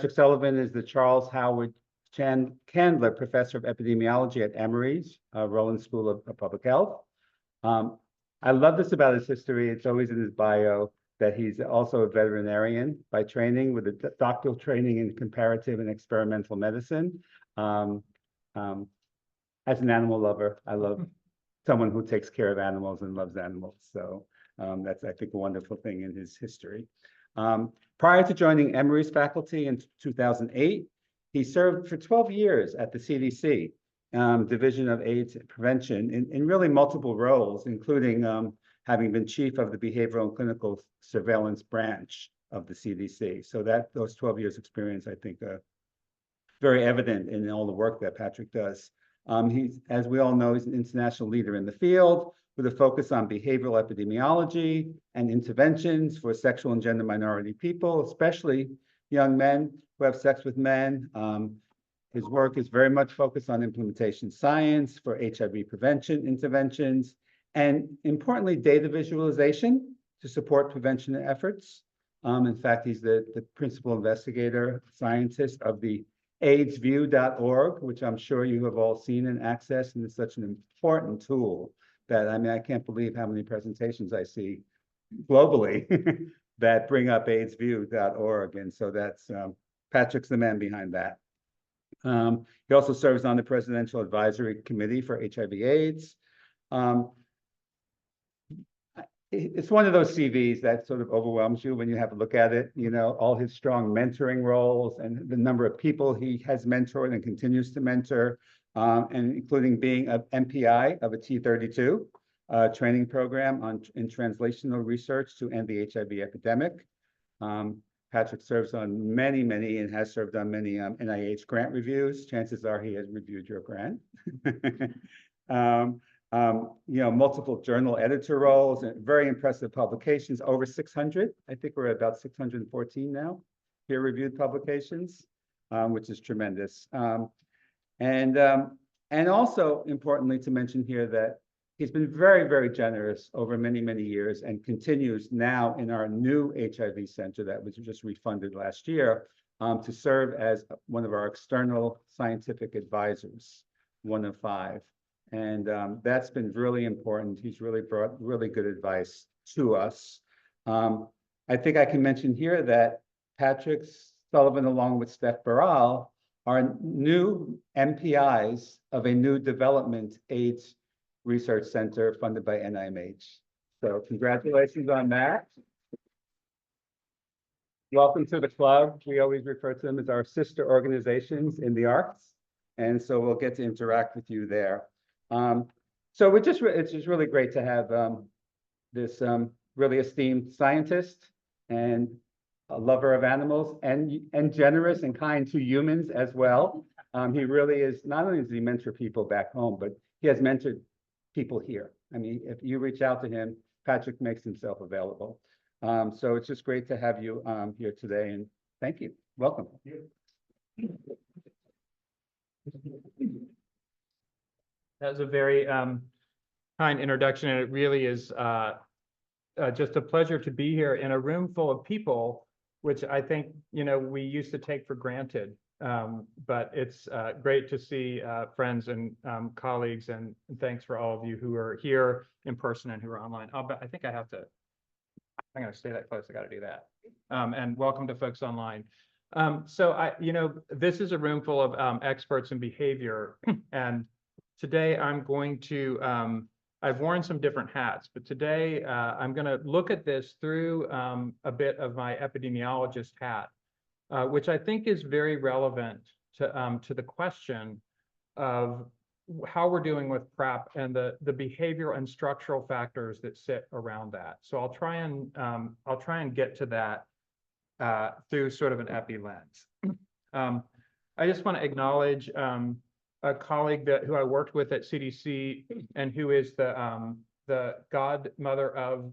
Sullivan is the Charles Howard Candler Professor of Epidemiology at Emory's Rollins School of Public Health. I love this about his history. It's always in his bio that he's also a veterinarian by training with a doctoral training in comparative and experimental medicine. As an animal lover, I love someone who takes care of animals and loves animals. So that's, I think, a wonderful thing in his history. Prior to joining Emory's faculty in 2008, he served for 12 years at the CDC, Division of AIDS Prevention, in really multiple roles, including having been chief of the Behavioral and Clinical Surveillance Branch of the CDC. So that those 12 years experience, I think, very evident in all the work that Patrick does. He's, as we all know, he's an international leader in the field with a focus on behavioral epidemiology and interventions for sexual and gender minority people, especially young men who have sex with men. His work is very much focused on implementation science for HIV prevention interventions, and importantly, data visualization to support prevention efforts. In fact, he's the principal investigator, scientist of the AIDSview.org, which I'm sure you have all seen and accessed, and it's such an important tool that, I mean, I can't believe how many presentations I see globally that bring up AIDSview.org. And so that's, Patrick's the man behind that. He also serves on the Presidential Advisory Committee for HIV/AIDS. It's one of those CVs that sort of overwhelms you when you have a look at it, you know, all his strong mentoring roles and the number of people he has mentored and continues to mentor, and including being an MPI of a T32 training program in translational research to end the HIV epidemic. Patrick serves on many, and has served on many NIH grant reviews. Chances are he has reviewed your grant. You know, multiple journal editor roles and very impressive publications, over 600. I think we're at about 614 now, peer-reviewed publications, which is tremendous. And also importantly to mention here that he's been very generous over many years and continues now in our new HIV center that was just refunded last year to serve as one of our external scientific advisors, one of 5. And that's been really important. He's really brought really good advice to us. I think I can mention here that Patrick Sullivan, along with Steph Barral, are new MPIs of a new development AIDS research center funded by NIMH. So congratulations on that. Welcome to the club. We always refer to them as our sister organizations in the arts. And so we'll get to interact with you there. So it's just really great to have this really esteemed scientist and a lover of animals and generous and kind to humans as well. He really is, not only does he mentor people back home, but he has mentored people here. I mean, if you reach out to him, Patrick makes himself available. So it's just great to have you here today, and thank you. Welcome. That was a very kind introduction, and it really is just a pleasure to be here in a room full of people, which I think, you know, we used to take for granted. But it's great to see friends and colleagues, and thanks for all of you who are here in person and who are online. I think I'm going to stay that close. I got to do that. And welcome to folks online. So you know, this is a room full of experts in behavior, and today I'm going to, I've worn some different hats, but today I'm going to look at this through a bit of my epidemiologist hat, which I think is very relevant to the question of how we're doing with PrEP and the behavioral and structural factors that sit around that. So I'll try and get to that through sort of an epi lens. I just want to acknowledge a colleague who I worked with at CDC and who is the godmother of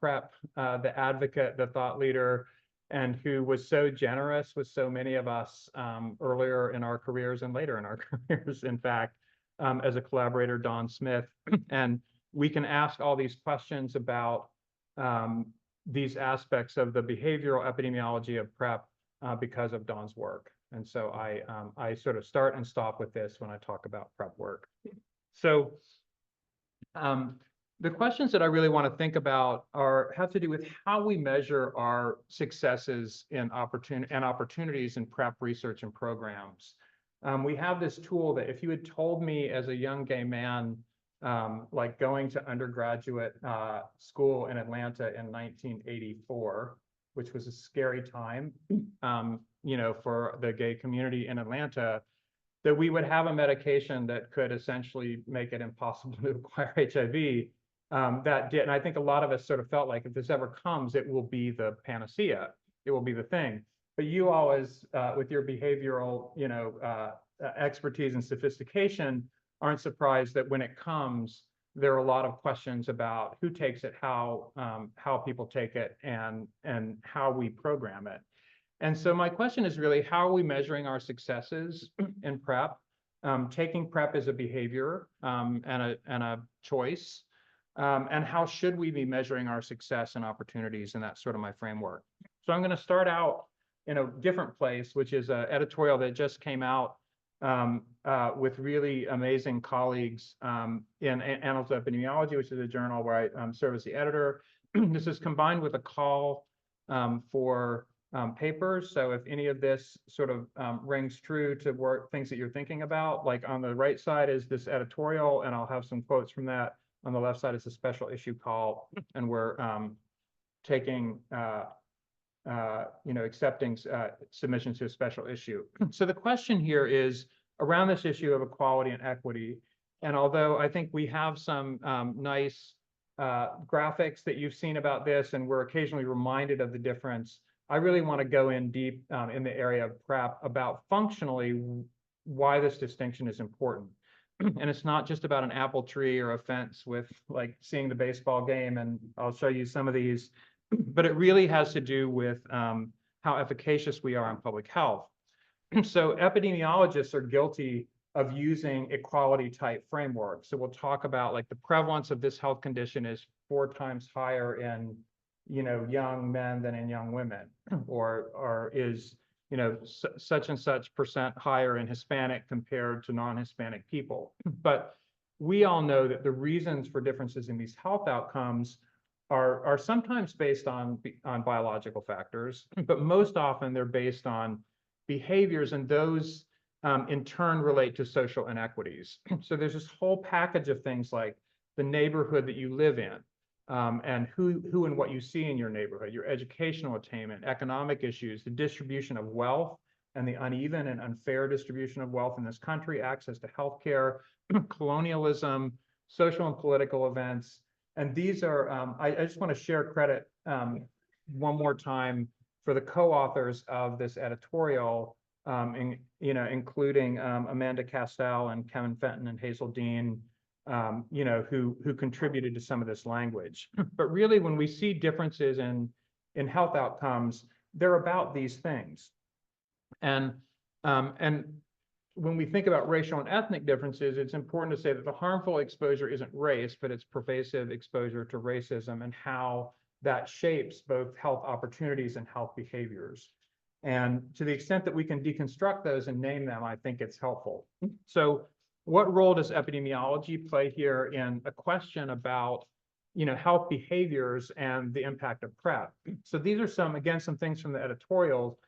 PrEP, the advocate, the thought leader, and who was so generous with so many of us earlier in our careers and later in our careers, in fact, as a collaborator, Dawn Smith. And we can ask all these questions about these aspects of the behavioral epidemiology of PrEP because of Dawn's work. And so I sort of start and stop with this when I talk about prep work. So the questions that I really want to think about have to do with how we measure our successes in opportunities in prep research and programs. We have this tool that if you had told me as a young gay man, like going to undergraduate school in Atlanta in 1984, which was a scary time, for the gay community in Atlanta, that we would have a medication that could essentially make it impossible to acquire HIV. That did, and I think a lot of us sort of felt like if this ever comes, it will be the panacea, it will be the thing. But you always, with your behavioral, expertise and sophistication, aren't surprised that when it comes, there are a lot of questions about who takes it, how people take it, and how we program it. And so my question is really, how are we measuring our successes in prep? Taking prep as a behavior and a choice. And how should we be measuring our success and opportunities? And that's sort of my framework. So I'm going to start out in a different place, which is an editorial that just came out with really amazing colleagues in Annals of Epidemiology, which is a journal where I serve as the editor. This is combined with a call for papers. So if any of this sort of rings true to things that you're thinking about, like on the right side is this editorial, and I'll have some quotes from that. On the left side is a special issue call, and we're taking, accepting submissions to a special issue. So the question here is around this issue of equality and equity. And although I think we have some nice graphics that you've seen about this, and we're occasionally reminded of the difference, I really want to go in deep in the area of prep about functionally why this distinction is important. And it's not just about an apple tree or a fence with like seeing the baseball game, and I'll show you some of these, but it really has to do with how efficacious we are in public health. So epidemiologists are guilty of using equality type frameworks. So we'll talk about like the prevalence of this health condition is 4 times higher in young men than in young women, or is such and such percent higher in Hispanic compared to non-Hispanic people. But we all know that the reasons for differences in these health outcomes are sometimes based on biological factors, but most often they're based on behaviors, and those in turn relate to social inequities. So there's this whole package of things like the neighborhood that you live in, and who and what you see in your neighborhood, your educational attainment, economic issues, the distribution of wealth and the uneven and unfair distribution of wealth in this country, access to healthcare, colonialism, social and political events. And these are, I just want to share credit one more time for the co-authors of this editorial, including Amanda Castell and Kevin Fenton and Hazel Dean, who contributed to some of this language. But really, when we see differences in health outcomes, they're about these things. And when we think about racial and ethnic differences, it's important to say that the harmful exposure isn't race, but it's pervasive exposure to racism and how that shapes both health opportunities and health behaviors. And to the extent that we can deconstruct those and name them, I think it's helpful. So what role does epidemiology play here in a question about health behaviors and the impact of PrEP? So these are some things from the editorials,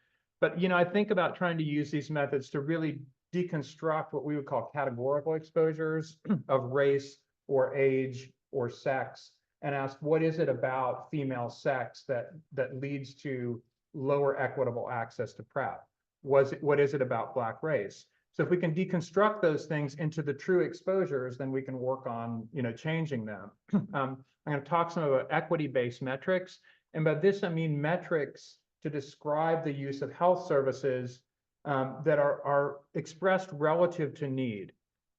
but I think about trying to use these methods to really deconstruct what we would call categorical exposures of race or age or sex, and ask what is it about female sex that leads to lower equitable access to PrEP? What is it about Black race? So if we can deconstruct those things into the true exposures, then we can work on changing them. I'm going to talk some about equity-based metrics, and by this I mean metrics to describe the use of health services that are expressed relative to need.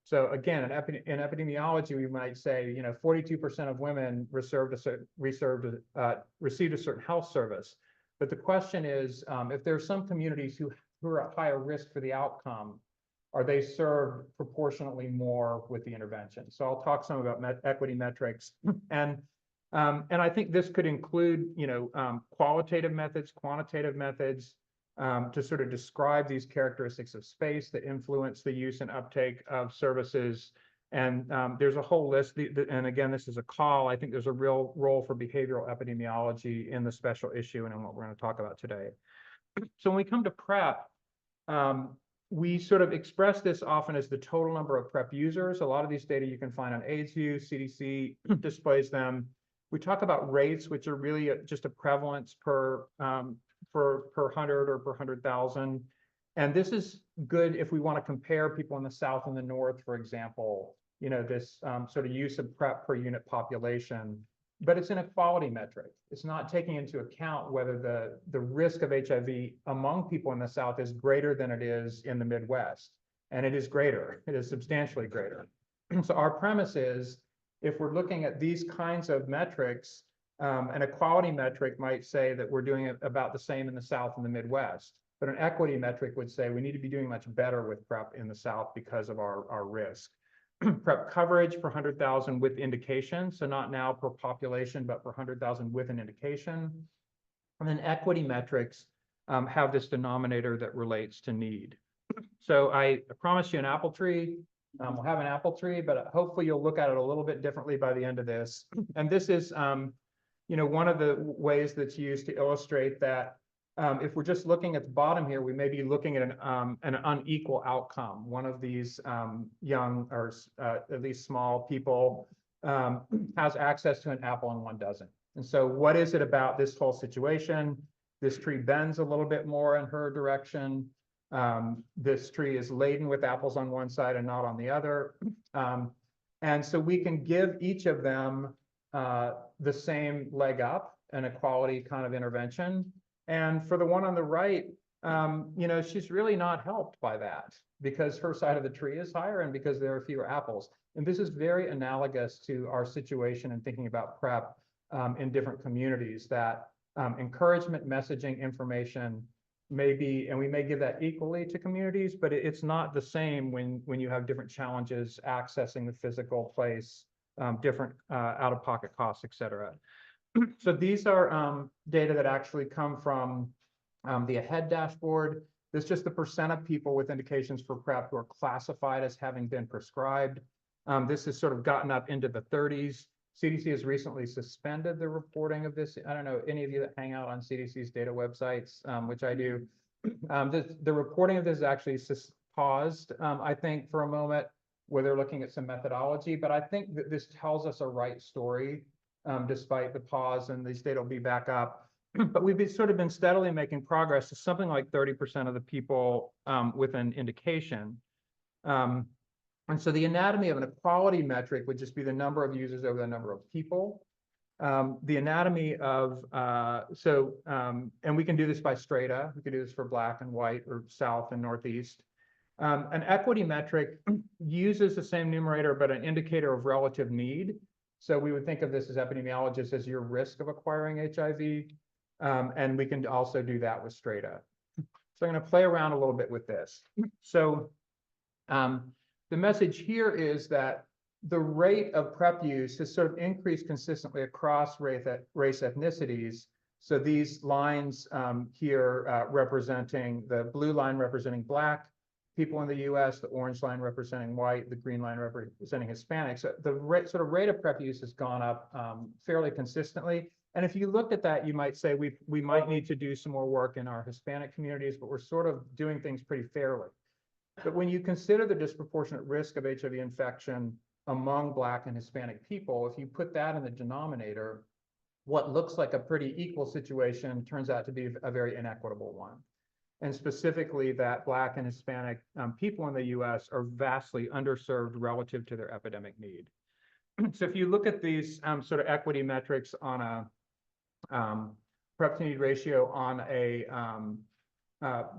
So again, in epidemiology, we might say 42% of women received a certain health service. But the question is, if there are some communities who are at higher risk for the outcome, are they served proportionately more with the intervention? So I'll talk some about equity metrics, and I think this could include qualitative methods, quantitative methods, to sort of describe these characteristics of space that influence the use and uptake of services. And there's a whole list, and again, this is a call. I think there's a real role for behavioral epidemiology in the special issue and in what we're going to talk about today. So when we come to PrEP, we sort of express this often as the total number of PrEP users. A lot of these data you can find on AIDSview, CDC displays them. We talk about rates, which are really just a prevalence per 100 or per 100,000. And this is good if we want to compare people in the South and the North, for example, this sort of use of PrEP per unit population, but it's an equality metric. It's not taking into account whether the risk of HIV among people in the South is greater than it is in the Midwest. And it is greater, it is substantially greater. So our premise is, if we're looking at these kinds of metrics, an equality metric might say that we're doing it about the same in the South and the Midwest, but an equity metric would say we need to be doing much better with PrEP in the South because of our risk. PrEP coverage per 100,000 with indication, so not now per population, but per 100,000 with an indication. And then equity metrics have this denominator that relates to need. So I promised you an apple tree. We'll have an apple tree, but hopefully you'll look at it a little bit differently by the end of this. And this is, one of the ways that's used to illustrate that if we're just looking at the bottom here, we may be looking at an unequal outcome. One of these young or at least small people has access to an apple and one doesn't. And so what is it about this whole situation? This tree bends a little bit more in her direction. This tree is laden with apples on one side and not on the other. And so we can give each of them the same leg up, an equality kind of intervention. And for the one on the right, she's really not helped by that because her side of the tree is higher and because there are fewer apples. And this is very analogous to our situation in thinking about PrEP in different communities, that encouragement, messaging, information may be, and we may give that equally to communities, but it's not the same when you have different challenges accessing the physical place, different out-of-pocket costs, et cetera. So these are data that actually come from the AHEAD dashboard. There's just the percent of people with indications for PrEP who are classified as having been prescribed. This has sort of gotten up into the 30s. CDC has recently suspended the reporting of this. I don't know, any of you that hang out on CDC's data websites, which I do. The reporting of this is actually paused, I think, for a moment, where they're looking at some methodology. But I think that this tells us a right story, despite the pause, and these data will be back up. But we've sort of been steadily making progress to something like 30% of the people with an indication. And so the anatomy of an equality metric would just be the number of users over the number of people. The anatomy of, and we can do this by strata. We can do this for Black and white or South and Northeast. An equity metric uses the same numerator, but an indicator of relative need. So we would think of this as epidemiologists as your risk of acquiring HIV. And we can also do that with strata. So I'm going to play around a little bit with this. So the message here is that the rate of PrEP use has sort of increased consistently across race ethnicities. So these lines here representing, the blue line representing Black people in the US, the orange line representing white, the green line representing Hispanic. So the rate of PrEP use has gone up fairly consistently. And if you looked at that, you might say we might need to do some more work in our Hispanic communities, but we're sort of doing things pretty fairly. But when you consider the disproportionate risk of HIV infection among Black and Hispanic people, if you put that in the denominator, what looks like a pretty equal situation turns out to be a very inequitable one. And specifically that Black and Hispanic people in the US are vastly underserved relative to their epidemic need. So if you look at these sort of equity metrics on a PrEP to need ratio on a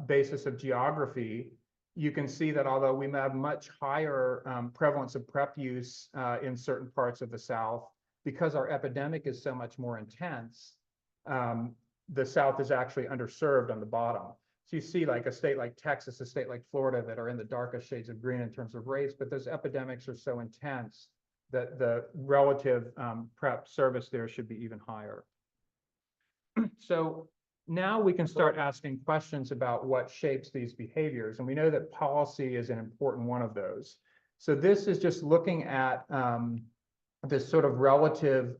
basis of geography, you can see that although we have much higher prevalence of PrEP use in certain parts of the South, because our epidemic is so much more intense, the South is actually underserved on the bottom. So you see like a state like Texas, a state like Florida that are in the darkest shades of green in terms of rates, but those epidemics are so intense that the relative PrEP service there should be even higher. So now we can start asking questions about what shapes these behaviors. And we know that policy is an important one of those. So this is just looking at this sort of relative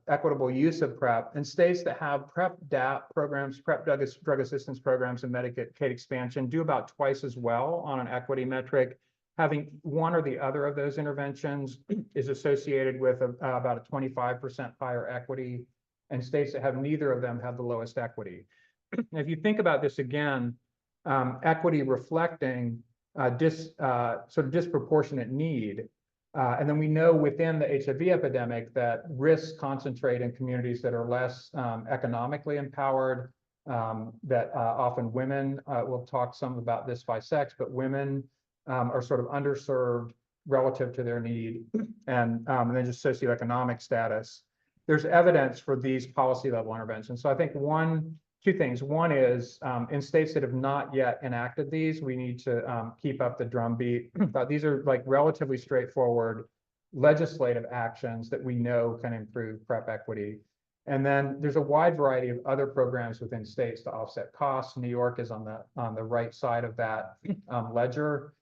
equitable use of PrEP in states that have PrEP DAP programs, PrEP drug assistance programs, and Medicaid expansion do about twice as well on an equity metric. Having one or the other of those interventions is associated with about a 25% higher equity, and states that have neither of them have the lowest equity. If you think about this again, equity reflecting sort of disproportionate need. And then we know within the HIV epidemic that risks concentrate in communities that are less economically empowered, that often women, we'll talk some about this by sex, but women are sort of underserved relative to their need, and then just socioeconomic status. There's evidence for these policy level interventions. So I think two things. One is in states that have not yet enacted these, we need to keep up the drumbeat. These are like relatively straightforward legislative actions that we know can improve PrEP equity. And then there's a wide variety of other programs within states to offset costs. New York is on the right side of that ledger.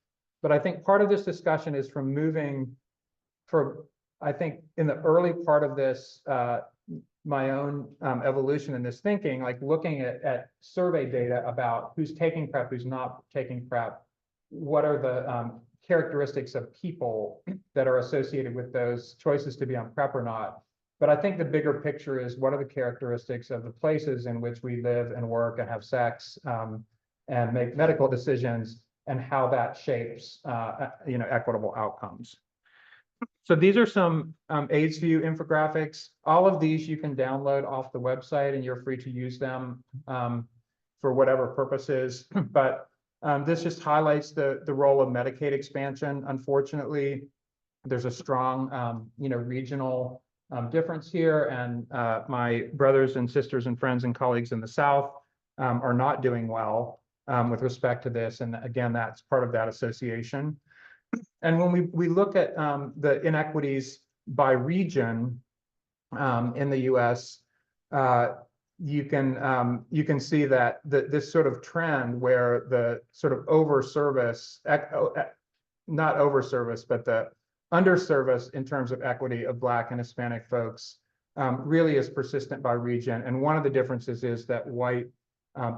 But I think part of this discussion is from moving I think in the early part of this, my own evolution in this thinking, like looking at survey data about who's taking PrEP, who's not taking PrEP, what are the characteristics of people that are associated with those choices to be on PrEP or not. But I think the bigger picture is what are the characteristics of the places in which we live and work and have sex and make medical decisions, and how that shapes equitable outcomes. So these are some AIDS View infographics. All of these you can download off the website, and you're free to use them for whatever purposes. But this just highlights the role of Medicaid expansion. Unfortunately, there's a strong regional difference here, and my brothers and sisters and friends and colleagues in the South are not doing well with respect to this. And again, that's part of that association. And when we look at the inequities by region in the U.S., you can see that this sort of trend where the sort of overservice, not overservice, but the underservice in terms of equity of Black and Hispanic folks really is persistent by region. And one of the differences is that white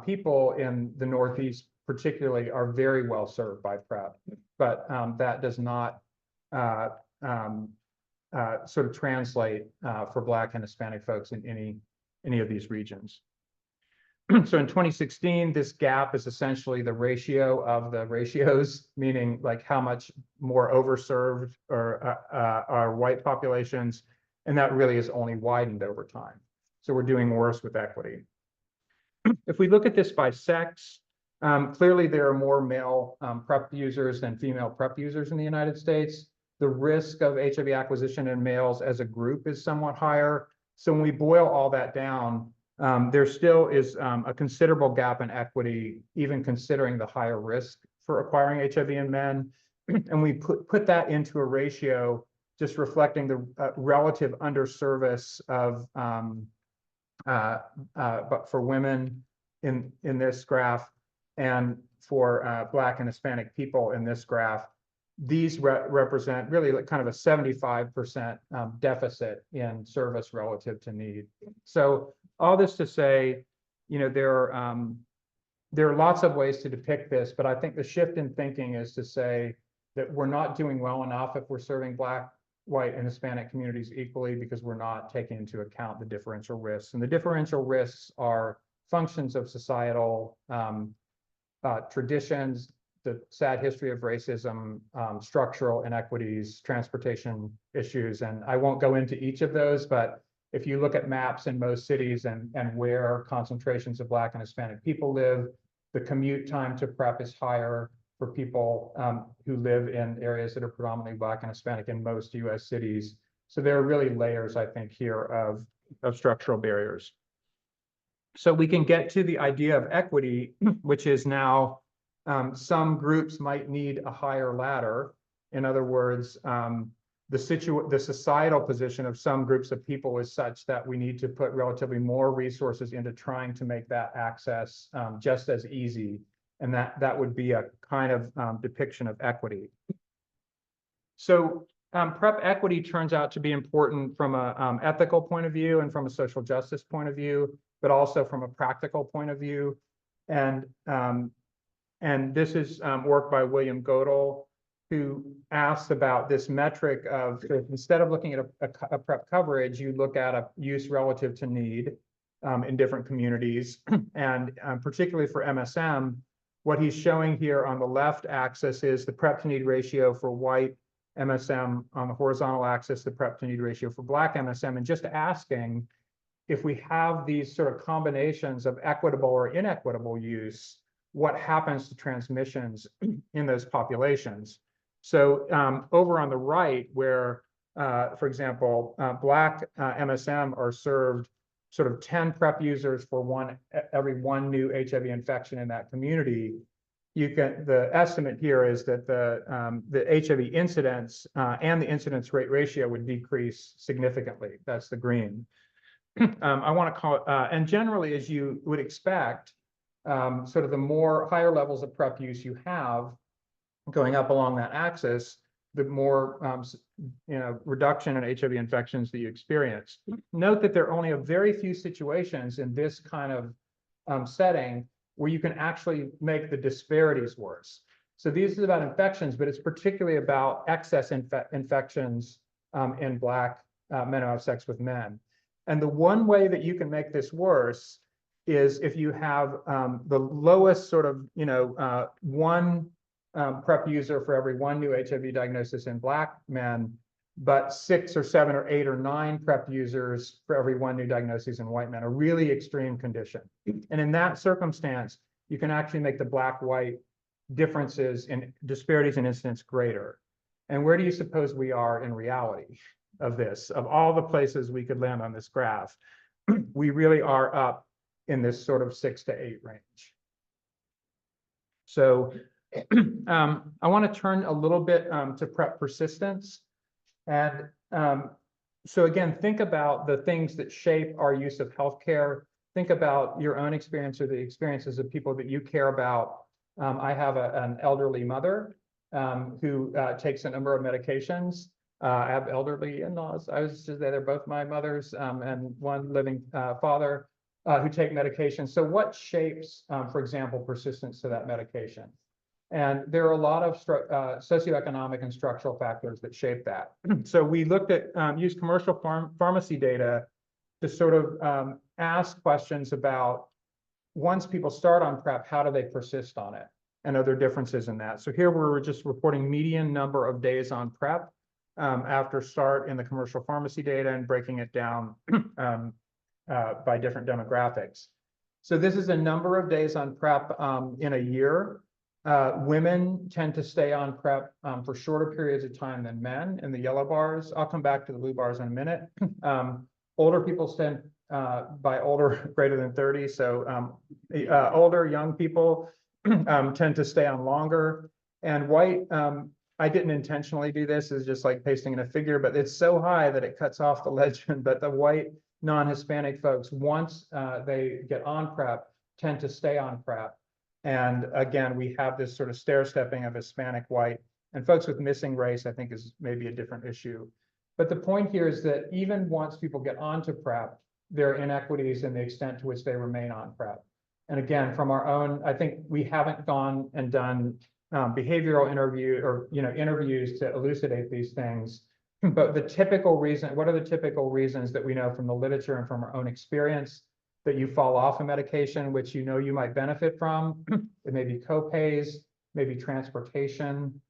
people in the Northeast particularly are very well served by PrEP, but that does not sort of translate for Black and Hispanic folks in any of these regions. So in 2016, this gap is essentially the ratio of the ratios, meaning like how much more overserved are white populations, and that really has only widened over time. So we're doing worse with equity. If we look at this by sex, clearly there are more male PrEP users than female PrEP users in the United States. The risk of HIV acquisition in males as a group is somewhat higher. So when we boil all that down, there still is a considerable gap in equity, even considering the higher risk for acquiring HIV in men. And we put that into a ratio just reflecting the relative underservice of but for women in this graph, and for Black and Hispanic people in this graph. These represent really like kind of a 75% deficit in service relative to need. So all this to say, there are lots of ways to depict this, but I think the shift in thinking is to say that we're not doing well enough if we're serving Black, white, and Hispanic communities equally, because we're not taking into account the differential risks. And the differential risks are functions of societal traditions, the sad history of racism, structural inequities, transportation issues. And I won't go into each of those, but if you look at maps in most cities and where concentrations of Black and Hispanic people live, the commute time to PrEP is higher for people who live in areas that are predominantly Black and Hispanic in most US cities. So there are really layers, I think, here of structural barriers. So we can get to the idea of equity, which is now some groups might need a higher ladder. In other words, the societal position of some groups of people is such that we need to put relatively more resources into trying to make that access just as easy. And that would be a kind of depiction of equity. So PrEP equity turns out to be important from a ethical point of view and from a social justice point of view, but also from a practical point of view. And this is work by William Godel, who asked about this metric of, instead of looking at a PrEP coverage, you look at a use relative to need in different communities. And particularly for MSM, what he's showing here on the left axis is the PrEP to need ratio for white MSM, on the horizontal axis, the PrEP to need ratio for Black MSM, and just asking if we have these sort of combinations of equitable or inequitable use, what happens to transmissions in those populations. So over on the right, where, for example, Black MSM are served sort of 10 PrEP users for every one new HIV infection in that community, the estimate here is that the HIV incidence and the incidence rate ratio would decrease significantly. That's the green. I want to call it, and generally, as you would expect, sort of the more higher levels of PrEP use you have going up along that axis, the more reduction in HIV infections that you experience. Note that there are only a very few situations in this kind of setting where you can actually make the disparities worse. So these is about infections, but it's particularly about excess infections in Black men who have sex with men. And the one way that you can make this worse is if you have the lowest sort of, one PrEP user for every one new HIV diagnosis in Black men, but 6 or 7 or 8 or 9 PrEP users for every one new diagnosis in white men, a really extreme condition. And in that circumstance, you can actually make the Black-white differences in disparities in incidence greater. And where do you suppose we are in reality of this? Of all the places we could land on this graph, we really are up in this sort of 6 to 8 range. So I want to turn a little bit to PrEP persistence. And so again, think about the things that shape our use of healthcare. Think about your own experience or the experiences of people that you care about. I have an elderly mother who takes a number of medications. I have elderly in-laws. I was just there, they're both my mothers, and one living father who take medication. So what shapes, for example, persistence to that medication? And there are a lot of socioeconomic and structural factors that shape that. So we looked at, used commercial pharmacy data to sort of ask questions about, once people start on PrEP, how do they persist on it? And are there differences in that? So here we're just reporting median number of days on PrEP after start in the commercial pharmacy data and breaking it down by different demographics. So this is a number of days on PrEP in a year. Women tend to stay on PrEP for shorter periods of time than men in the yellow bars. I'll come back to the blue bars in a minute. Older people spend, by older, greater than 30. So older, young people tend to stay on longer. And white, I didn't intentionally do this, it's just like pasting in a figure, but it's so high that it cuts off the legend. But the white non-Hispanic folks, once they get on PrEP, tend to stay on PrEP. And again, we have this sort of stair-stepping of Hispanic, white, and folks with missing race, I think, is maybe a different issue. But the point here is that even once people get onto PrEP, there are inequities in the extent to which they remain on PrEP. And again, from our own, I think we haven't gone and done behavioral interviews to elucidate these things. But the typical reason, what are the typical reasons that we know from the literature and from our own experience that you fall off a medication, which you know you might benefit from? It may be co-pays, maybe transportation,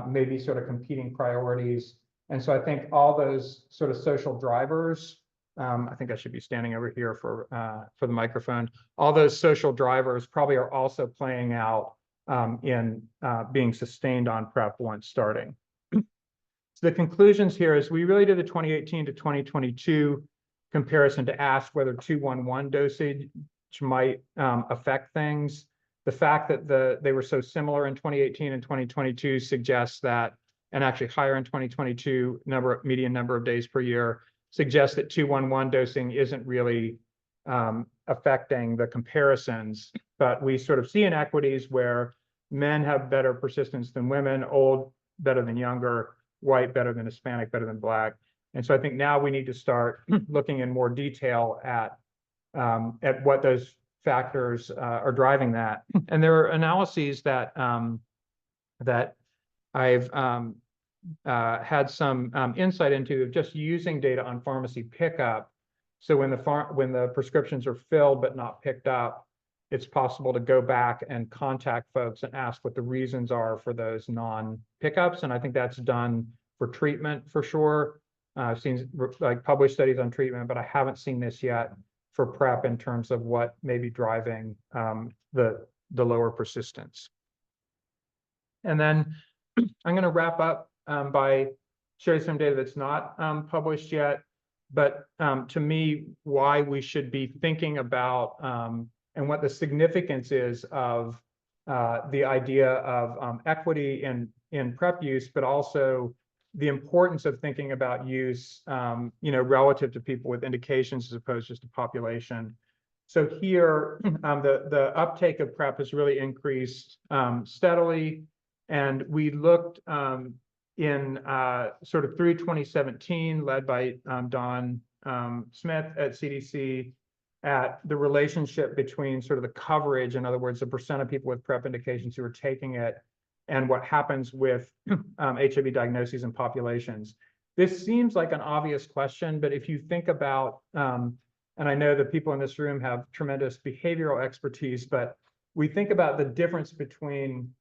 maybe sort of competing priorities. And so I think all those sort of social drivers, I think I should be standing over here for the microphone. All those social drivers probably are also playing out in being sustained on PrEP once starting. So the conclusions here is we really did the 2018 to 2022 comparison to ask whether 211 dosage might affect things. The fact that they were so similar in 2018 and 2022 suggests that and actually higher in 2022 median number of days per year, suggests that 211 dosing isn't really affecting the comparisons. But we sort of see inequities where men have better persistence than women, old better than younger, white better than Hispanic, better than Black. And so I think now we need to start looking in more detail at what those factors are driving that. And there are analyses that that I've had some insight into of just using data on pharmacy pickup. So when the prescriptions are filled but not picked up, it's possible to go back and contact folks and ask what the reasons are for those non-pickups. And I think that's done for treatment for sure. I've seen like published studies on treatment, but I haven't seen this yet for PrEP in terms of what may be driving the lower persistence. And then I'm going to wrap up by sharing some data that's not published yet, but to me, why we should be thinking about and what the significance is of the idea of equity in PrEP use, but also the importance of thinking about use, relative to people with indications as opposed to just a population. So here, the uptake of PrEP has really increased steadily, and we looked in sort of through 2017, led by Don Smith at CDC, at the relationship between sort of the coverage, in other words, the percent of people with PrEP indications who are taking it, and what happens with HIV diagnoses in populations. This seems like an obvious question, but if you think about, and I know that people in this room have tremendous behavioral expertise, but we think about the difference between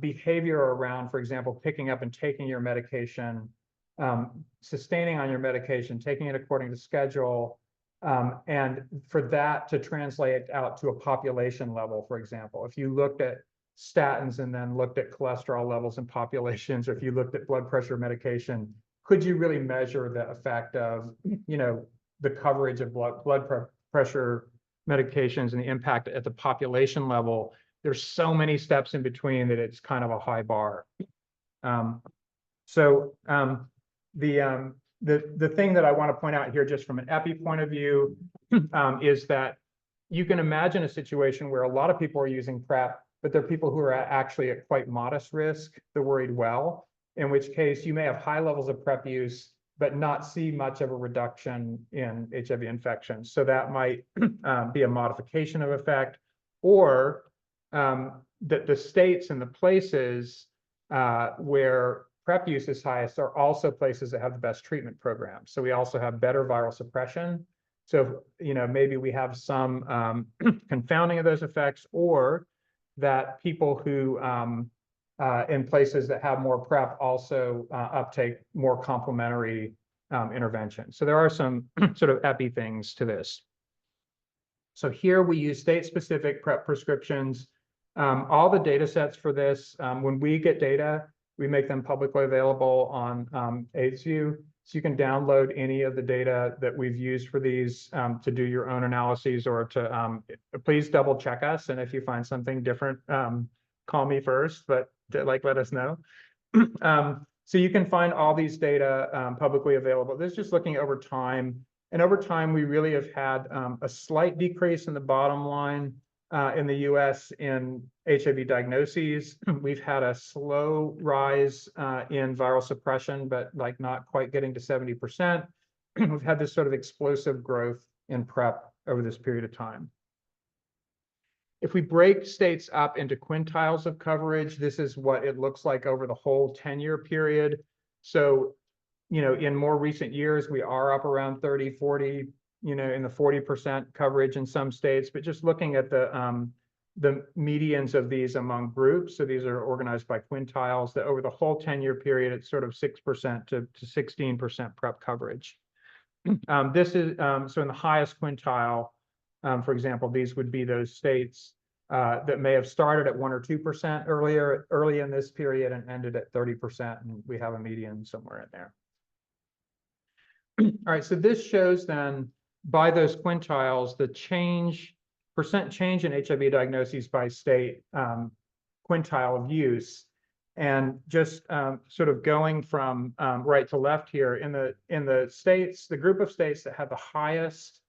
behavior around, for example, picking up and taking your medication, sustaining on your medication, taking it according to schedule, and for that to translate out to a population level, for example. If you looked at statins and then looked at cholesterol levels in populations, or if you looked at blood pressure medication, could you really measure the effect of, the coverage of blood pressure medications and the impact at the population level? There's so many steps in between that it's kind of a high bar. The thing that I want to point out here, just from an epi point of view, is that you can imagine a situation where a lot of people are using PrEP, but there are people who are actually at quite modest risk, the worried well, in which case you may have high levels of PrEP use, but not see much of a reduction in HIV infections. So that might be a modification of effect, or that the states and the places where PrEP use is highest are also places that have the best treatment programs. So we also have better viral suppression. So, maybe we have some confounding of those effects, or that people who in places that have more PrEP also uptake more complementary interventions. So there are some sort of epi things to this. So here we use state-specific PrEP prescriptions. All the data sets for this, when we get data, we make them publicly available on AidesView. So you can download any of the data that we've used for these to do your own analyses, or to please double check us. And if you find something different, call me first, but let us know. So you can find all these data publicly available. This is just looking over time. And over time, we really have had a slight decrease in the bottom line in the US in HIV diagnoses. We've had a slow rise in viral suppression, but not quite getting to 70%. We've had this sort of explosive growth in PrEP over this period of time. If we break states up into quintiles of coverage, this is what it looks like over the whole 10-year period. So, in more recent years, we are up around 30, 40, in the 40% coverage in some states, but just looking at the medians of these among groups, so these are organized by quintiles, that over the whole 10-year period, it's sort of 6% to 16% PrEP coverage. This is, so in the highest quintile, for example, these would be those states that may have started at 1 or 2% early in this period and ended at 30%, and we have a median somewhere in there. All right, so this shows then by those quintiles the percent change in HIV diagnoses by state quintile of use. And just sort of going from right to left here, in the states, the group of states that have the highest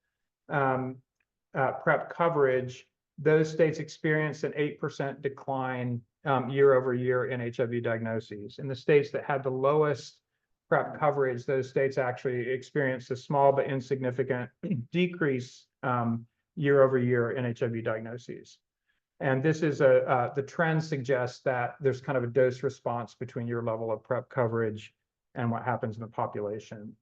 PrEP coverage, those states experienced an 8% decline year over year in HIV diagnoses. In the states that had the lowest PrEP coverage, those states actually experienced a small but insignificant decrease year over year in HIV diagnoses. And this is the trend suggests that there's kind of a dose response between your level of PrEP coverage and what happens in the population.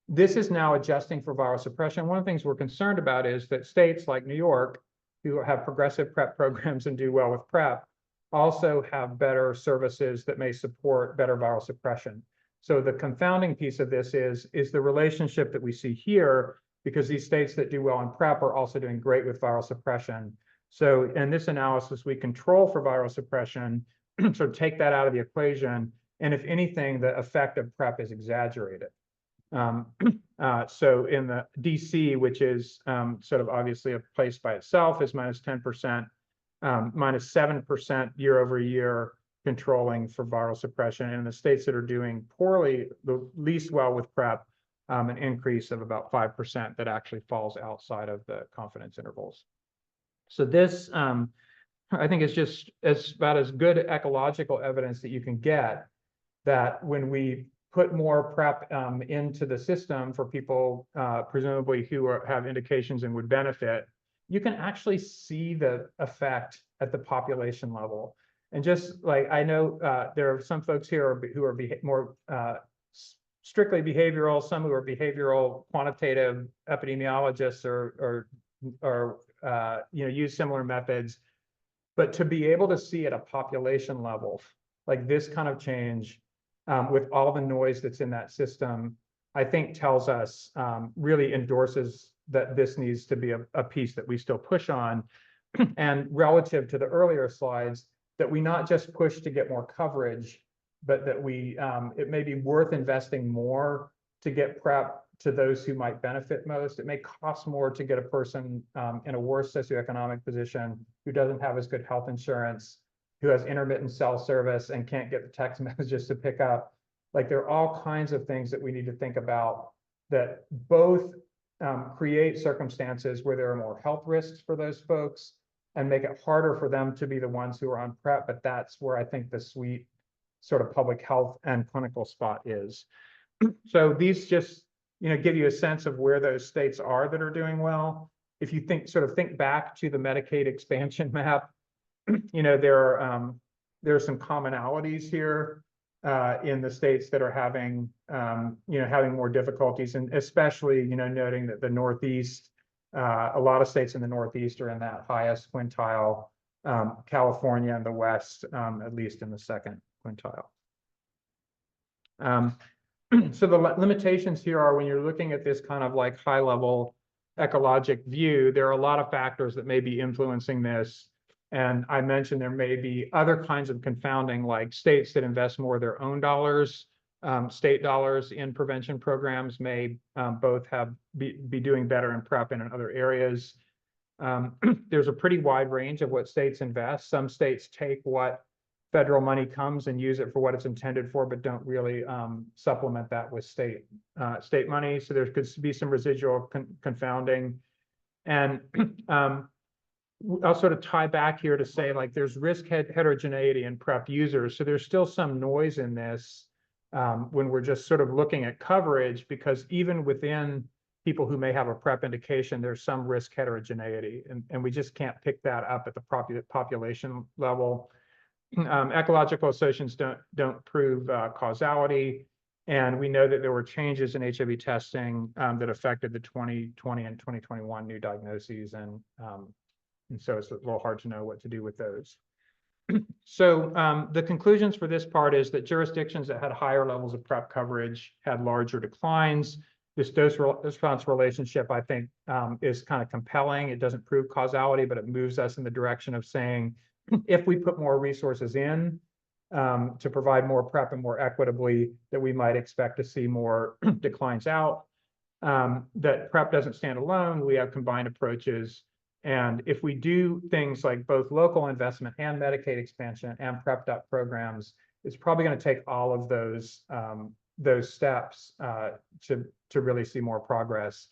This is now adjusting for viral suppression. One of the things we're concerned about is that states like New York, who have progressive PrEP programs and do well with PrEP, also have better services that may support better viral suppression. So the confounding piece of this is the relationship that we see here, because these states that do well in PrEP are also doing great with viral suppression. So in this analysis, we control for viral suppression, so take that out of the equation. And if anything, the effect of PrEP is exaggerated. So in the DC, which is sort of obviously a place by itself, is minus 10%, minus 7% year over year controlling for viral suppression. And in the states that are doing poorly, the least well with PrEP, an increase of about 5% that actually falls outside of the confidence intervals. So this, I think, is just about as good ecological evidence that you can get that when we put more PrEP into the system for people, presumably who have indications and would benefit, you can actually see the effect at the population level. And just like I know there are some folks here who are more strictly behavioral, some who are behavioral quantitative epidemiologists or use similar methods, but to be able to see at a population level like this kind of change with all the noise that's in that system, I think tells us, really endorses that this needs to be a piece that we still push on. And relative to the earlier slides, that we not just push to get more coverage, but that we it may be worth investing more to get PrEP to those who might benefit most. It may cost more to get a person in a worse socioeconomic position who doesn't have as good health insurance, who has intermittent cell service and can't get the text messages to pick up. Like, there are all kinds of things that we need to think about that both create circumstances where there are more health risks for those folks and make it harder for them to be the ones who are on PrEP. But that's where I think the sweet sort of public health and clinical spot is. So these just, give you a sense of where those states are that are doing well. If you think back to the Medicaid expansion map, there are some commonalities here in the states that are having more difficulties, and especially noting that the Northeast, a lot of states in the Northeast are in that highest quintile, California and the West at least in the second quintile. So the limitations here are, when you're looking at this kind of like high level ecologic view, there are a lot of factors that may be influencing this. And I mentioned there may be other kinds of confounding, like states that invest more of their own dollars, state dollars in prevention programs may both be doing better in PrEP and in other areas. There's a pretty wide range of what states invest. Some states take what federal money comes and use it for what it's intended for, but don't really supplement that with state money. So there could be some residual confounding. And I'll sort of tie back here to say, like, there's risk heterogeneity in PrEP users. So there's still some noise in this when we're just sort of looking at coverage, because even within people who may have a PrEP indication, there's some risk heterogeneity, and we just can't pick that up at the population level. Ecological associations don't prove causality, and we know that there were changes in HIV testing that affected the 2020 and 2021 new diagnoses, and so it's a little hard to know what to do with those. So the conclusions for this part is that jurisdictions that had higher levels of PrEP coverage had larger declines. This dose-response relationship, I think, is kind of compelling. It doesn't prove causality, but it moves us in the direction of saying, if we put more resources in to provide more PrEP and more equitably, that we might expect to see more declines out. That PrEP doesn't stand alone. We have combined approaches, And if we do things like both local investment and Medicaid expansion and prepped up programs, it's probably going to take all of those steps to really see more progress.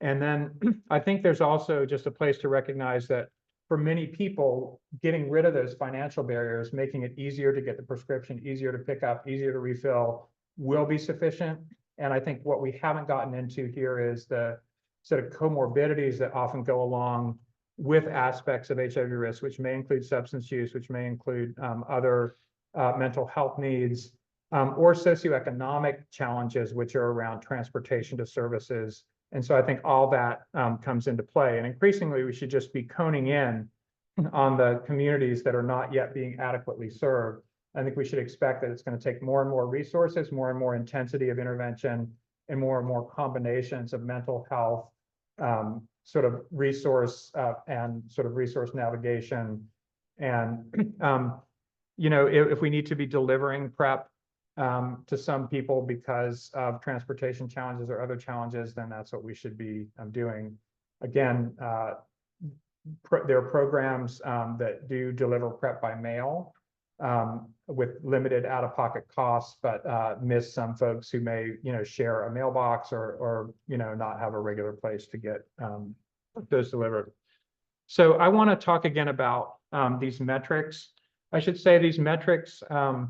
And then I think there's also just a place to recognize that for many people, getting rid of those financial barriers, making it easier to get the prescription, easier to pick up, easier to refill, will be sufficient. And I think what we haven't gotten into here is the sort of comorbidities that often go along with aspects of HIV risk, which may include substance use, which may include other mental health needs, or socioeconomic challenges, which are around transportation to services. And so I think all that comes into play. And increasingly, we should just be coning in on the communities that are not yet being adequately served. I think we should expect that it's going to take more and more resources, more and more intensity of intervention, and more combinations of mental health, sort of resource and sort of resource navigation. And, if we need to be delivering PrEP to some people because of transportation challenges or other challenges, then that's what we should be doing. Again, there are programs that do deliver PrEP by mail with limited out-of-pocket costs, but miss some folks who may, share a mailbox or not have a regular place to get those delivered. So I want to talk again about these metrics. I should say these metrics, and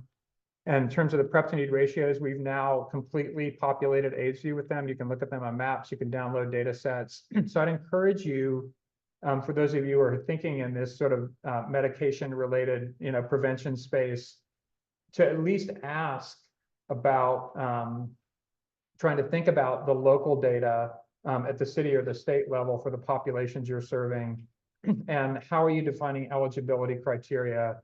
in terms of the PrEP to need ratios, we've now completely populated AIDSview with them. You can look at them on maps, you can download data sets. So I'd encourage you, for those of you who are thinking in this sort of medication-related, prevention space, to at least ask about trying to think about the local data at the city or the state level for the populations you're serving, and how are you defining eligibility criteria?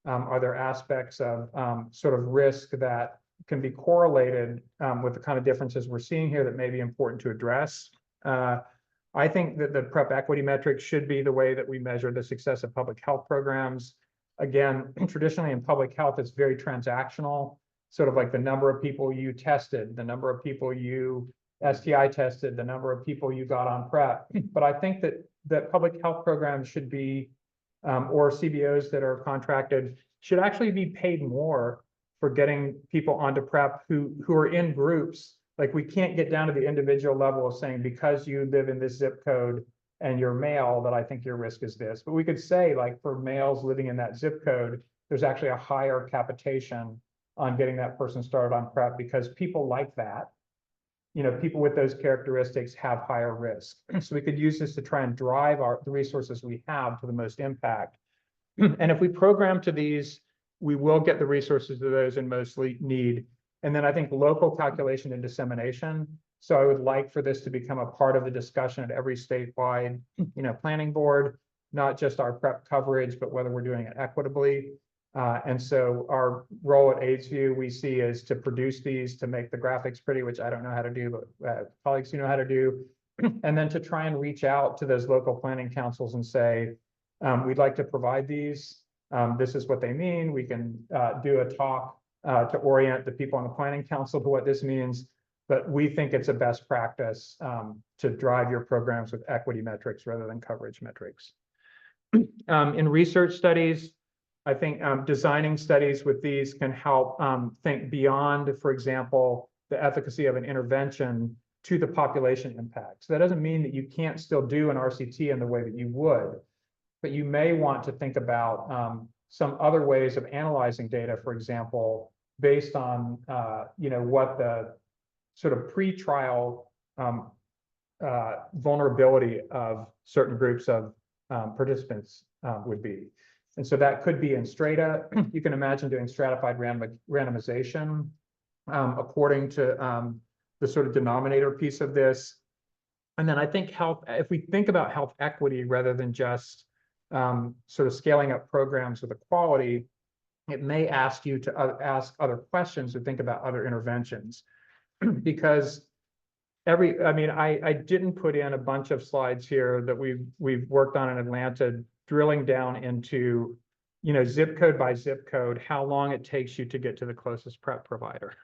Are there aspects of sort of risk that can be correlated with the kind of differences we're seeing here that may be important to address? I think that the PrEP equity metrics should be the way that we measure the success of public health programs. Again, traditionally in public health, it's very transactional, sort of like the number of people you tested, the number of people you STI tested, the number of people you got on PrEP. But I think that public health programs should be, or CBOs that are contracted, should actually be paid more for getting people onto PrEP who are in groups. Like, we can't get down to the individual level of saying, because you live in this zip code and you're male, that I think your risk is this. But we could say, like, for males living in that zip code, there's actually a higher capitation on getting that person started on PrEP, because people like that. People with those characteristics have higher risk. So we could use this to try and drive the resources we have to the most impact. And if we program to these, we will get the resources to those in most need. And then I think local calculation and dissemination. So I would like for this to become a part of the discussion at every statewide, planning board, not just our PrEP coverage, but whether we're doing it equitably. And so our role at AIDSview, we see, is to produce these, to make the graphics pretty, which I don't know how to do, but colleagues who know how to do, and then to try and reach out to those local planning councils and say, we'd like to provide these. This is what they mean. We can do a talk to orient the people on the planning council to what this means, but we think it's a best practice to drive your programs with equity metrics rather than coverage metrics. In research studies, I think designing studies with these can help think beyond, for example, the efficacy of an intervention to the population impact. So that doesn't mean that you can't still do an RCT in the way that you would, but you may want to think about some other ways of analyzing data, for example, based on what the sort of pre-trial vulnerability of certain groups of participants would be. And so that could be in strata. You can imagine doing stratified randomization according to the sort of denominator piece of this. And then I think if we think about health equity rather than just sort of scaling up programs with equality, it may ask you to ask other questions or think about other interventions. Because I didn't put in a bunch of slides here that we've worked on in Atlanta, drilling down into, zip code by zip code, how long it takes you to get to the closest PrEP provider.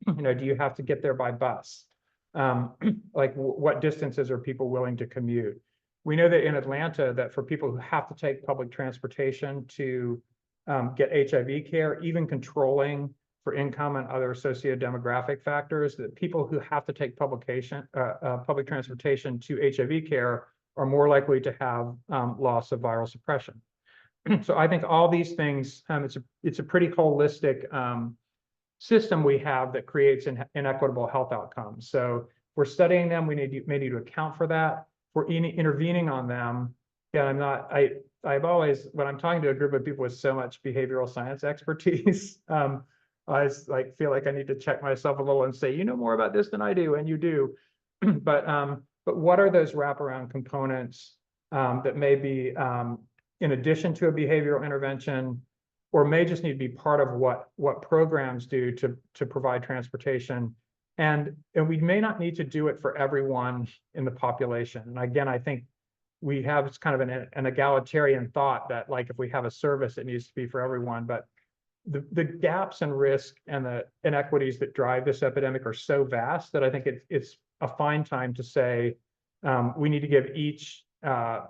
Do you have to get there by bus? Like, what distances are people willing to commute? We know that in Atlanta, that for people who have to take public transportation to get HIV care, even controlling for income and other socio-demographic factors, that people who have to take public transportation to HIV care are more likely to have loss of viral suppression. So I think all these things, it's a pretty holistic system we have that creates inequitable health outcomes. So we're studying them. We may need to account for that. We're intervening on them. And I've always, when I'm talking to a group of people with so much behavioral science expertise, I feel like I need to check myself a little and say, you know more about this than I do, and you do. But what are those wraparound components that may be in addition to a behavioral intervention, or may just need to be part of what programs do to provide transportation? And we may not need to do it for everyone in the population. And again, I think we have it's kind of an egalitarian thought that, like, if we have a service, it needs to be for everyone. But the gaps and risk and the inequities that drive this epidemic are so vast that I think it's a fine time to say we need to give each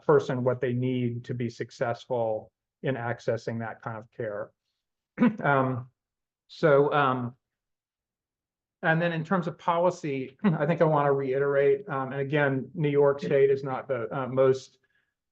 person what they need to be successful in accessing that kind of care. And then in terms of policy, I think I want to reiterate, and again, New York State is not the most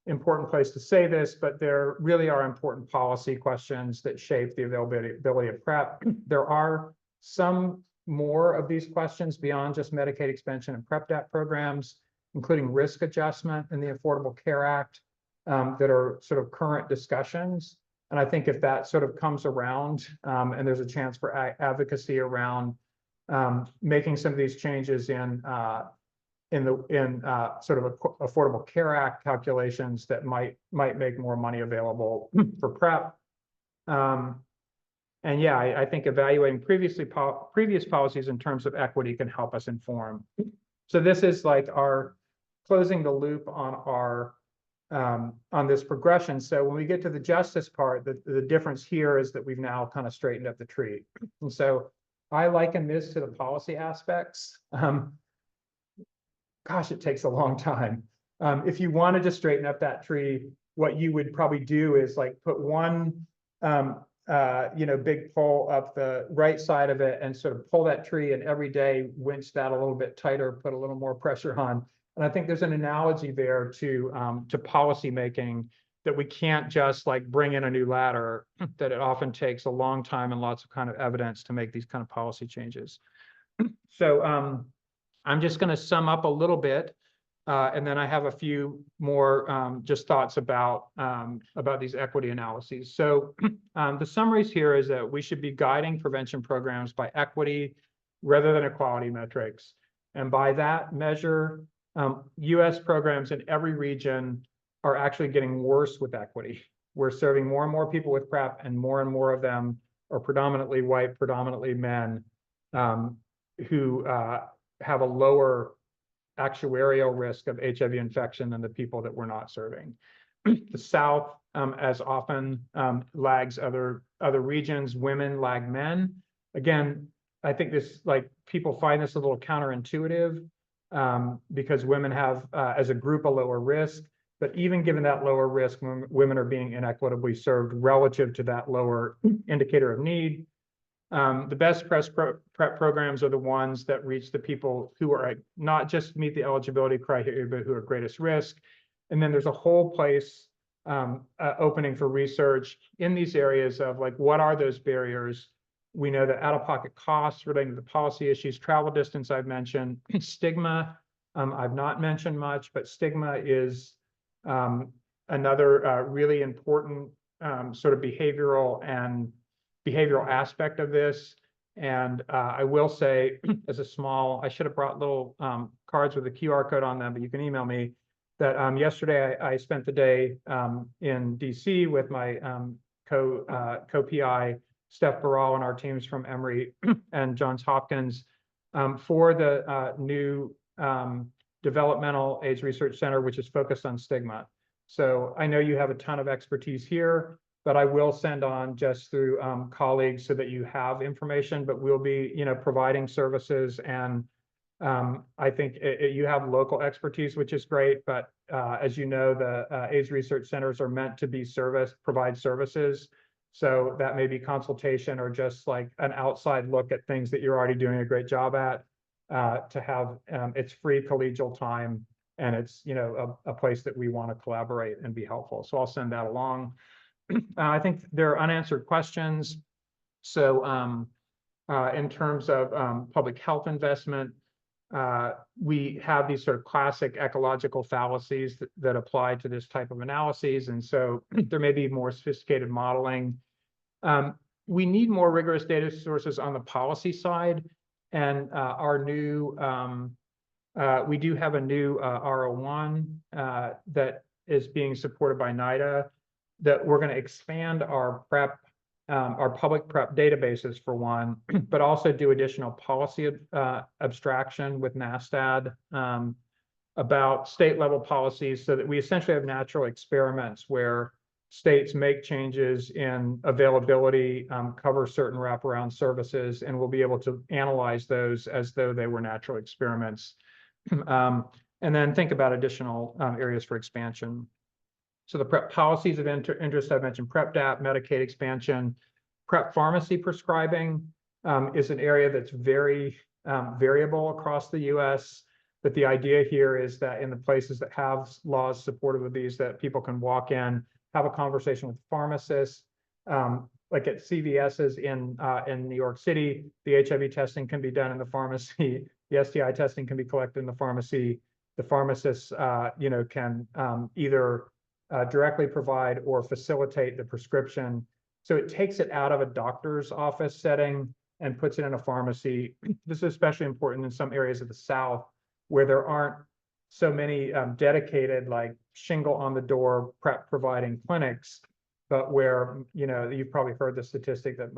important place to say this, but there really are important policy questions that shape the availability of PrEP. There are some more of these questions beyond just Medicaid expansion and PrEP DAP programs, including risk adjustment and the Affordable Care Act, that are sort of current discussions. And I think if that sort of comes around and there's a chance for advocacy around making some of these changes in sort of Affordable Care Act calculations that might make more money available for PrEP. And yeah, I think evaluating previous policies in terms of equity can help us inform. So this is like our closing the loop on our on this progression. So when we get to the justice part, the difference here is that we've now kind of straightened up the tree. And so I liken this to the policy aspects. Gosh, it takes a long time. If you wanted to straighten up that tree, what you would probably do is like put one big pole up the right side of it and sort of pull that tree, and every day winch that a little bit tighter, put a little more pressure on. And I think there's an analogy there to policy making, that we can't just like bring in a new ladder, that it often takes a long time and lots of kind of evidence to make these kind of policy changes. So I'm just going to sum up a little bit, and then I have a few more just thoughts about these equity analyses. So the summaries here is that we should be guiding prevention programs by equity rather than equality metrics. And by that measure, US programs in every region are actually getting worse with equity. We're serving more and more people with PrEP, and more of them are predominantly white, predominantly men, who have a lower actuarial risk of HIV infection than the people that we're not serving. The South, as often, lags other regions. Women lag men. Again, I think this, like, people find this a little counterintuitive, because women have, as a group, a lower risk. But even given that lower risk, women are being inequitably served relative to that lower indicator of need. The best PrEP programs are the ones that reach the people who are not just meet the eligibility criteria, but who are greatest risk. And then there's a whole place opening for research in these areas of, like, what are those barriers? We know that out-of-pocket costs relating to the policy issues, travel distance I've mentioned, stigma I've not mentioned much, but stigma is another really important sort of behavioral aspect of this. And I will say, as a small, I should have brought little cards with a QR code on them, but you can email me, that yesterday I spent the day in DC with my co-PI, Steph Barral, and our teams from Emory and Johns Hopkins for the new Developmental AIDS Research Center, which is focused on stigma. So I know you have a ton of expertise here, but I will send on just through colleagues so that you have information. But we'll be, providing services and I think you have local expertise, which is great, but as you know, the AIDS research centers are meant to be provide services. So that may be consultation or just like an outside look at things that you're already doing a great job at. To have it's free collegial time, and it's, you know, a place that we want to collaborate and be helpful. So I'll send that along. I think there are unanswered questions. So in terms of public health investment, we have these sort of classic ecological fallacies that apply to this type of analyses. And so there may be more sophisticated modeling. We need more rigorous data sources on the policy side. And we do have a new R01 that is being supported by NIDA, that we're going to expand our public prep databases for one, but also do additional policy abstraction with NASTAD about state level policies, so that we essentially have natural experiments where states make changes in availability, cover certain wraparound services, and we'll be able to analyze those as though they were natural experiments. And then think about additional areas for expansion. So the PrEP policies of interest, I've mentioned PrEP DAP, Medicaid expansion. PrEP pharmacy prescribing is an area that's very variable across the US. But the idea here is that in the places that have laws supportive of these, that people can walk in, have a conversation with pharmacists. Like at CVS's in New York City, the HIV testing can be done in the pharmacy. The STI testing can be collected in the pharmacy. The pharmacists, you know, can either directly provide or facilitate the prescription. So it takes it out of a doctor's office setting and puts it in a pharmacy. This is especially important in some areas of the South where there aren't so many dedicated, like, shingle on the door PrEP providing clinics, but where, you know, you've probably heard the statistic that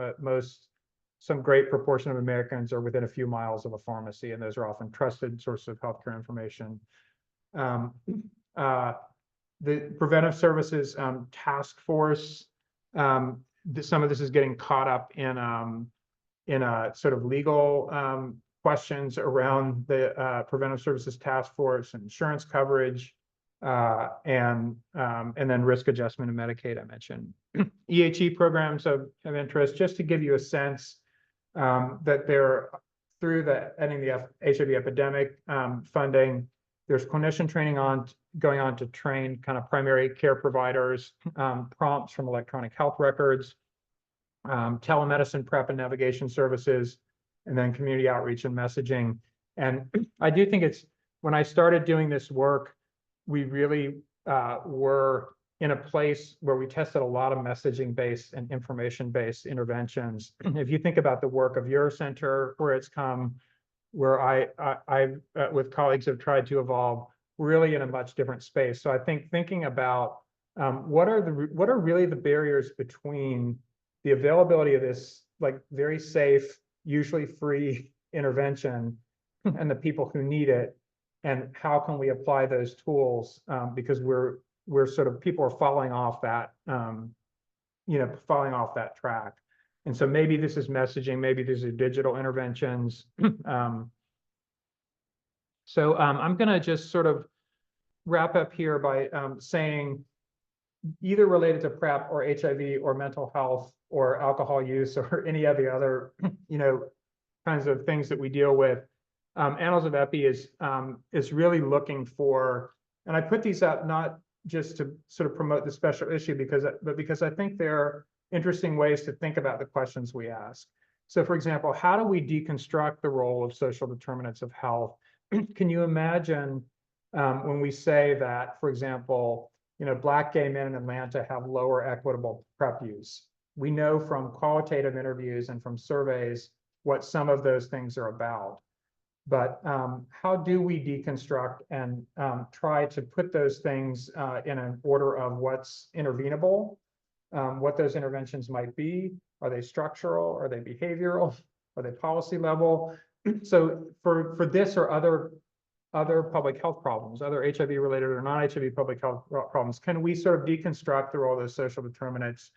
some great proportion of Americans are within a few miles of a pharmacy, and those are often trusted sources of healthcare information. The Preventive Services Task Force, some of this is getting caught up in a sort of legal questions around the Preventive Services Task Force and insurance coverage, and then risk adjustment and Medicaid, I mentioned. EHE programs of interest, just to give you a sense that they're through the ending the HIV epidemic funding. There's clinician training going on to train kind of primary care providers, prompts from electronic health records, telemedicine prep and navigation services, and then community outreach and messaging. And I do think when I started doing this work, we really were in a place where we tested a lot of messaging-based and information-based interventions. If you think about the work of your center, where it's come, where I with colleagues have tried to evolve, really in a much different space. So I think thinking about what are really the barriers between the availability of this, like, very safe, usually free intervention and the people who need it, and how can we apply those tools, because we're sort of, people are falling off that, falling off that track. And so maybe this is messaging, maybe these are digital interventions. So I'm going to just sort of wrap up here by saying, either related to PrEP or HIV or mental health or alcohol use or any of the other, kinds of things that we deal with, Annals of Epi is really looking for, and I put these up not just to sort of promote the special issue, but because I think they're interesting ways to think about the questions we ask. So, for example, how do we deconstruct the role of social determinants of health? Can you imagine when we say that, for example, Black gay men in Atlanta have lower equitable PrEP use? We know from qualitative interviews and from surveys what some of those things are about. But how do we deconstruct and try to put those things in an order of what's intervenable, what those interventions might be? Are they structural? Are they behavioral? Are they policy level? So for this or other public health problems, other HIV related or non-HIV public health problems, can we sort of deconstruct the role of those social determinants?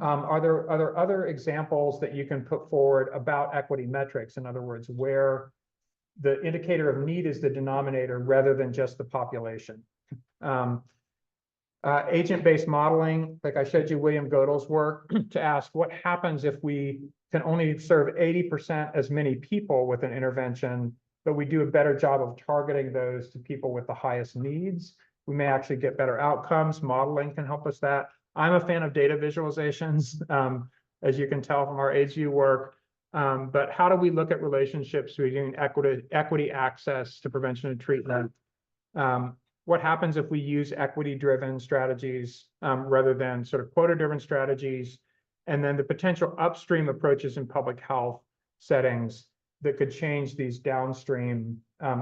Are there other examples that you can put forward about equity metrics? In other words, where the indicator of need is the denominator rather than just the population. Agent-based modeling, like I showed you William Godel's work to ask what happens if we can only serve 80% as many people with an intervention, but we do a better job of targeting those to people with the highest needs. We may actually get better outcomes. Modeling can help us that. I'm a fan of data visualizations, as you can tell from our AGU work. But how do we look at relationships between equity access to prevention and treatment? What happens if we use equity-driven strategies rather than sort of quota-driven strategies? And then the potential upstream approaches in public health settings that could change these downstream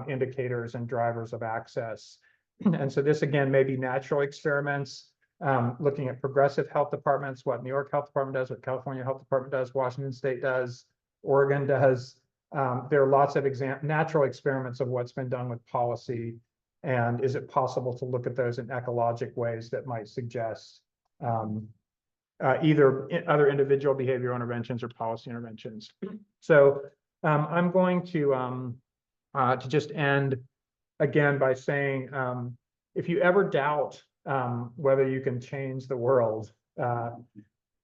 indicators and drivers of access. And so this, again, may be natural experiments, looking at progressive health departments, what New York Health Department does, what California Health Department does, Washington State does, Oregon does. There are lots of natural experiments of what's been done with policy. And is it possible to look at those in ecologic ways that might suggest either other individual behavioral interventions or policy interventions? So I'm going to just end again by saying, if you ever doubt whether you can change the world,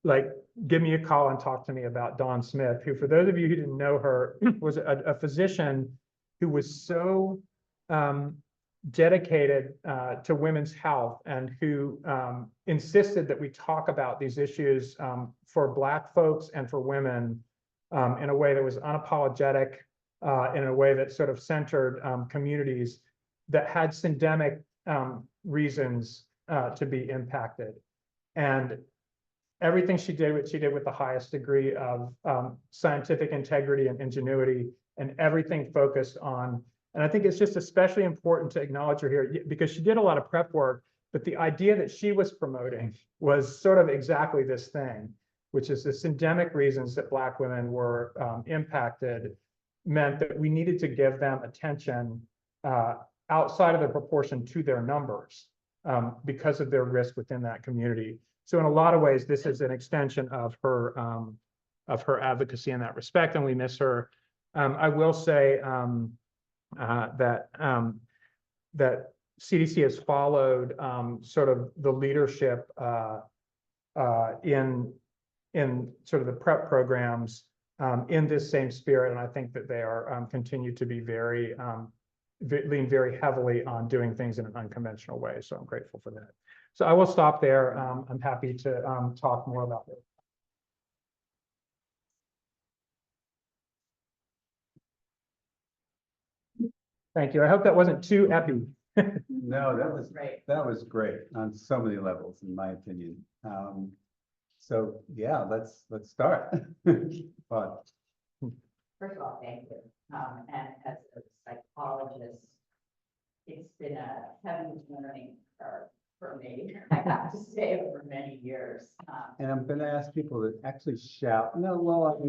like give me a call and talk to me about Dawn Smith, who, for those of you who didn't know her, was a physician who was so dedicated to women's health and who insisted that we talk about these issues for Black folks and for women in a way that was unapologetic, in a way that sort of centered communities that had syndemic reasons to be impacted. And everything she did with the highest degree of scientific integrity and ingenuity, and everything focused on. And I think it's just especially important to acknowledge her here because she did a lot of prep work, but the idea that she was promoting was sort of exactly this thing, which is the syndemic reasons that Black women were impacted meant that we needed to give them attention outside of the proportion to their numbers because of their risk within that community. So in a lot of ways, this is an extension of her advocacy in that respect, and we miss her. I will say that CDC has followed sort of the leadership in sort of the PrEP programs in this same spirit, and I think that they are continue to be lean very heavily on doing things in an unconventional way. So I'm grateful for that. So I will stop there. I'm happy to talk more about it. Thank you. I hope that wasn't too epi. No, that was great on so many levels, in my opinion. So yeah, let's start. But first of all, thank you. And as a psychologist, it's been a heavy learning curve for me, I have to say, over many years. and I'm going to ask people to actually shout. No, well,